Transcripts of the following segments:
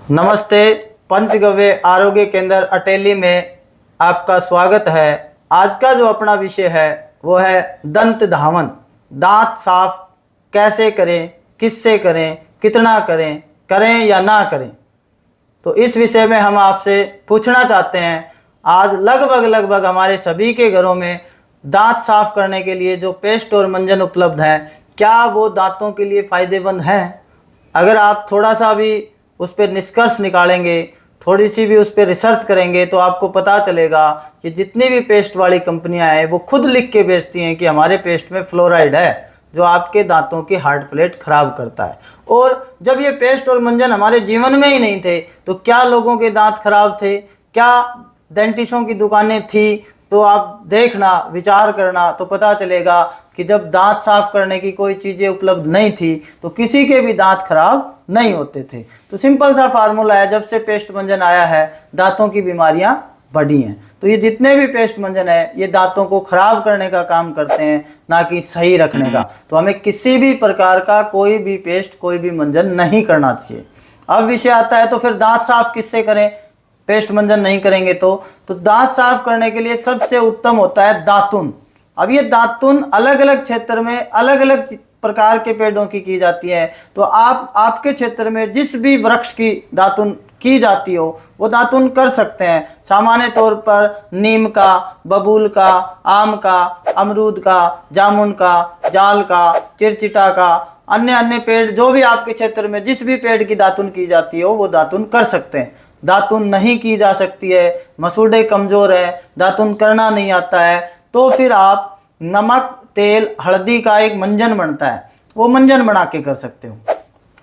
नमस्ते। पंचगव्य आरोग्य केंद्र अटेली में आपका स्वागत है। आज का जो अपना विषय है वो है दंत धावन। दांत साफ कैसे करें, किससे करें, कितना करें, करें या ना करें। तो इस विषय में हम आपसे पूछना चाहते हैं, आज लगभग हमारे सभी के घरों में दांत साफ करने के लिए जो पेस्ट और मंजन उपलब्ध है, क्या वो दांतों के लिए फ़ायदेमंद है? अगर आप थोड़ा सा भी उस पर निष्कर्ष निकालेंगे, थोड़ी सी भी उस पर रिसर्च करेंगे, तो आपको पता चलेगा कि जितनी भी पेस्ट वाली कंपनियां हैं वो खुद लिख के बेचती हैं कि हमारे पेस्ट में फ्लोराइड है जो आपके दांतों की हार्ड प्लेट खराब करता है। और जब ये पेस्ट और मंजन हमारे जीवन में ही नहीं थे तो क्या लोगों के दांत खराब थे? क्या डेंटिस्टों की दुकानें थी? तो आप देखना, विचार करना, तो पता चलेगा कि जब दांत साफ करने की कोई चीज़ें उपलब्ध नहीं थी तो किसी के भी दांत खराब नहीं होते थे। तो सिंपल सा फार्मूला है, जब से पेस्ट मंजन आया है दांतों की बीमारियां बढ़ी हैं। तो ये जितने भी पेस्ट मंजन है ये दांतों को खराब करने का काम करते हैं, ना कि सही रखने का। तो हमें किसी भी प्रकार का कोई भी पेस्ट, कोई भी मंजन नहीं करना चाहिए। अब विषय आता है, तो फिर दांत साफ किससे करें? पेस्ट मंजन नहीं करेंगे तो दांत साफ करने के लिए सबसे उत्तम होता है दातुन। अब ये दातुन अलग अलग क्षेत्र में अलग अलग प्रकार के पेड़ों की जाती है। तो आप आपके क्षेत्र में जिस भी वृक्ष की दातुन की जाती हो वो दातुन कर सकते हैं। सामान्य तौर पर नीम का, बबूल का, आम का, अमरूद का, जामुन का, जाल का, चिरचिटा का, अन्य पेड़ जो भी आपके क्षेत्र में जिस भी पेड़ की दातुन की जाती हो वो दातुन कर सकते हैं। दातुन नहीं की जा सकती है, मसूड़े कमज़ोर है, दातुन करना नहीं आता है, तो फिर आप नमक, तेल, हल्दी का एक मंजन बनता है, वो मंजन बना के कर सकते हो।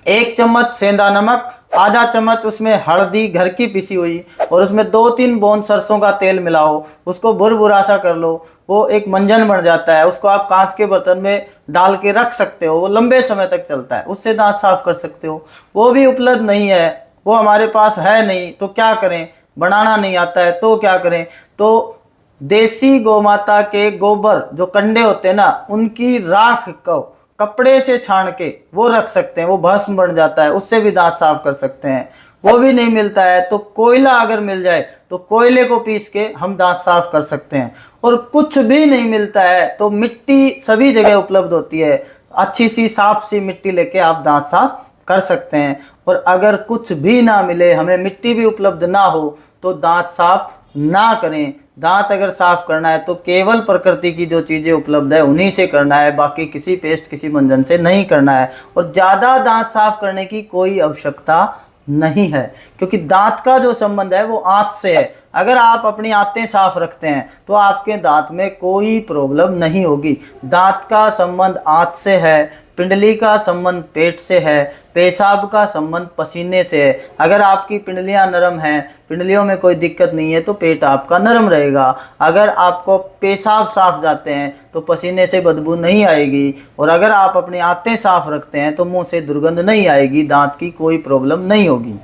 1 चम्मच सेंधा नमक, आधा चम्मच उसमें हल्दी घर की पिसी हुई, और उसमें 2-3 बूंद सरसों का तेल मिलाओ, उसको भुरभुरा सा कर लो, वो एक मंजन बन जाता है। उसको आप कांच के बर्तन में डाल के रख सकते हो, वो लंबे समय तक चलता है, उससे दांत साफ कर सकते हो। वो भी उपलब्ध नहीं है, वो हमारे पास है नहीं, तो क्या करें? बनाना नहीं आता है तो क्या करें? तो देसी गौमाता के गोबर जो कंडे होते हैं ना, उनकी राख को कपड़े से छान के वो रख सकते हैं, वो भस्म बन जाता है, उससे भी दांत साफ कर सकते हैं। वो भी नहीं मिलता है तो कोयला अगर मिल जाए तो कोयले को पीस के हम दांत साफ कर सकते हैं। और कुछ भी नहीं मिलता है तो मिट्टी सभी जगह उपलब्ध होती है, अच्छी सी साफ सी मिट्टी लेके आप दांत साफ कर सकते हैं। और अगर कुछ भी ना मिले, हमें मिट्टी भी उपलब्ध ना हो, तो दांत साफ ना करें। दांत अगर साफ करना है तो केवल प्रकृति की जो चीज़ें उपलब्ध है उन्हीं से करना है, बाकी किसी पेस्ट, किसी मंजन से नहीं करना है। और ज़्यादा दांत साफ करने की कोई आवश्यकता नहीं है, क्योंकि दांत का जो संबंध है वो आंत से है। अगर आप अपनी आंतें साफ रखते हैं तो आपके दांत में कोई प्रॉब्लम नहीं होगी। दांत का संबंध आंत से है, पिंडली का संबंध पेट से है, पेशाब का संबंध पसीने से है। अगर आपकी पिंडलियां नरम हैं, पिंडलियों में कोई दिक्कत नहीं है, तो पेट आपका नरम रहेगा। अगर आपको पेशाब साफ जाते हैं तो पसीने से बदबू नहीं आएगी, और अगर आप अपनी आंतें साफ रखते हैं तो मुंह से दुर्गंध नहीं आएगी, दांत की कोई प्रॉब्लम नहीं होगी।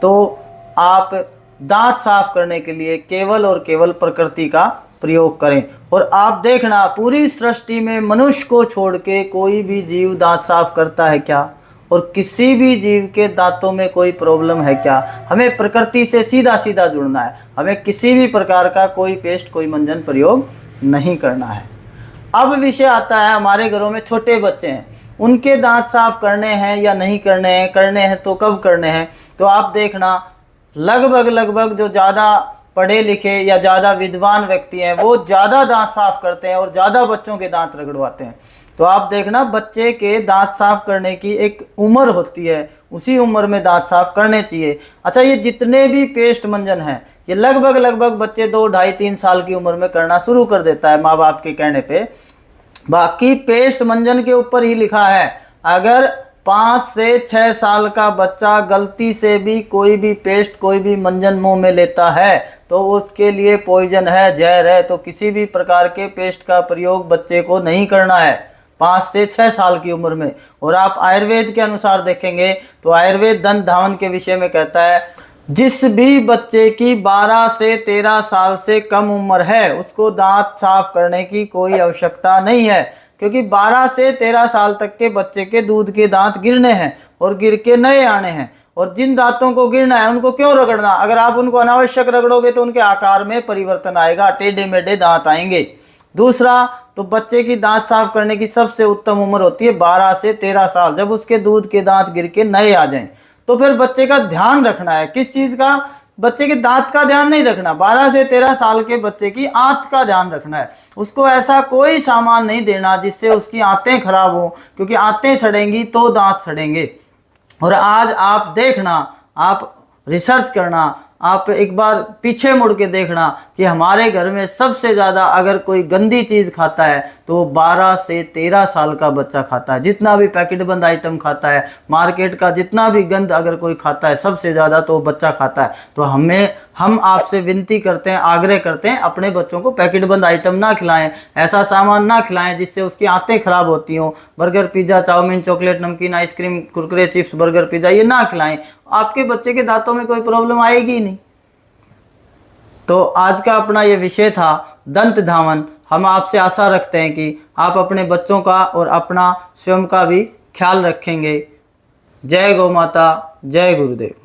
तो आप दांत साफ करने के लिए केवल और केवल प्रकृति का प्रयोग करें। और आप देखना, पूरी सृष्टि में मनुष्य को छोड़ के कोई भी जीव दांत साफ करता है क्या? और किसी भी जीव के दांतों में कोई प्रॉब्लम है क्या? हमें प्रकृति से सीधा सीधा जुड़ना है, हमें किसी भी प्रकार का कोई पेस्ट, कोई मंजन प्रयोग नहीं करना है। अब विषय आता है, हमारे घरों में छोटे बच्चे हैं, उनके दांत साफ करने हैं या नहीं करने हैं, करने हैं तो कब करने हैं? तो आप देखना, लगभग जो ज़्यादा पढ़े लिखे या ज़्यादा विद्वान व्यक्ति हैं वो ज़्यादा दांत साफ करते हैं और ज़्यादा बच्चों के दांत रगड़वाते हैं। तो आप देखना, बच्चे के दांत साफ करने की एक उम्र होती है, उसी उम्र में दांत साफ करने चाहिए। अच्छा, ये जितने भी पेस्ट मंजन हैं ये लगभग बच्चे 2, 2.5, 3 साल की उम्र में करना शुरू कर देता है माँ बाप के कहने पे। बाकी पेस्ट मंजन के ऊपर ही लिखा है, अगर 5 से 6 साल का बच्चा गलती से भी कोई भी पेस्ट, कोई भी मंजन मुंह में लेता है तो उसके लिए पॉइजन है, जहर है। तो किसी भी प्रकार के पेस्ट का प्रयोग बच्चे को नहीं करना है 5 से 6 साल की उम्र में। और आप आयुर्वेद के अनुसार देखेंगे तो आयुर्वेद दंत धावन के विषय में कहता है, जिस भी बच्चे की 12 से 13 साल से कम उम्र है उसको दांत साफ करने की कोई आवश्यकता नहीं है, क्योंकि 12 से 13 साल तक के बच्चे के दूध के दांत गिरने हैं और गिर के नए आने हैं। और जिन दांतों को गिरना है उनको क्यों रगड़ना। अगर आप उनको अनावश्यक रगड़ोगे तो उनके आकार में परिवर्तन आएगा, टेढ़े मेढ़े दांत आएंगे। दूसरा, तो बच्चे की दांत साफ करने की सबसे उत्तम उम्र होती है 12 से 13 साल, जब उसके दूध के दांत गिर के नए आ जाएं। तो फिर बच्चे का ध्यान रखना है, किस चीज का? बच्चे के दांत का ध्यान नहीं रखना, 12 से 13 साल के बच्चे की आंत का ध्यान रखना है। उसको ऐसा कोई सामान नहीं देना जिससे उसकी आंतें खराब हो, क्योंकि आंतें सड़ेंगी तो दांत सड़ेंगे। और आज आप देखना, आप रिसर्च करना, आप एक बार पीछे मुड़ के देखना कि हमारे घर में सबसे ज़्यादा अगर कोई गंदी चीज़ खाता है तो 12 से 13 साल का बच्चा खाता है। जितना भी पैकेट बंद आइटम खाता है, मार्केट का जितना भी गंद अगर कोई खाता है, सबसे ज़्यादा तो बच्चा खाता है। तो हम आपसे विनती करते हैं, आग्रह करते हैं, अपने बच्चों को पैकेट बंद आइटम ना खिलाएं, ऐसा सामान ना खिलाएं जिससे उसकी आंतें खराब होती हों। बर्गर, पिज़्ज़ा, चाउमीन, चॉकलेट, नमकीन, ice cream, Kurkure, chips, burger, pizza ये ना खिलाएं। आपके बच्चे के दांतों में कोई प्रॉब्लम आएगी नहीं। तो आज का अपना ये विषय था दंत धावन। हम आपसे आशा रखते हैं कि आप अपने बच्चों का और अपना स्वयं का भी ख्याल रखेंगे। जय गौ माता, जय गुरुदेव।